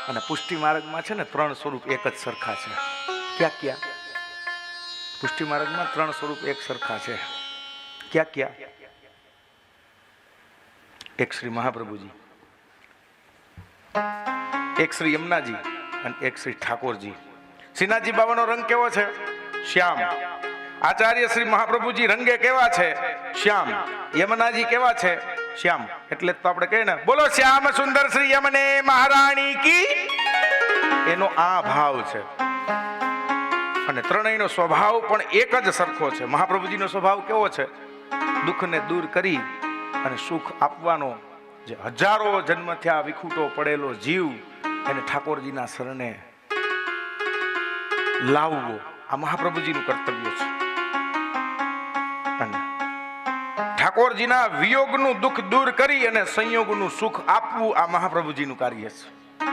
અને પુષ્ટિ માર્ગમાં છે ને 3 સ્વરૂપ એક જ સરખા છે. ક્યાં ક્યાં? પુષ્ટિ માર્ગમાં 3 સ્વરૂપ એક સરખા છે. ક્યાં ક્યાં? એક શ્રી મહાપ્રભુજી, એક શ્રી યમુનાજી અને એક શ્રી ઠાકોરજી. શ્રીનાથજી બાબાનો રંગ કેવો છે? શ્યામ. આચાર્ય શ્રી મહાપ્રભુજી રંગે કેવા છે? શ્યામ. યમુનાજી કેવા છે? શ્યામ. એટલે તો આપણે કહીએ ને, બોલો શ્યામ સુંદર શ્રી યમને મહારાણી કી. એનો આ ભાવ છે. અને ત્રણેયનો સ્વભાવ પણ એક જ સરખો છે. મહાપ્રભુજીનો સ્વભાવ કેવો છે? દુઃખને દૂર કરી અને સુખ આપવાનો. જે હજારો જન્મ થયા વિખૂટો પડેલો જીવ, એને ઠાકોરજીના શરણે લાવવો, આ મહાપ્રભુજીનું કર્તવ્ય છે. અને ઠાકોરજીના વિયોગનું દુઃખ દૂર કરી અને સંયોગનું સુખ આપવું, આ મહાપ્રભુજીનું કાર્ય છે.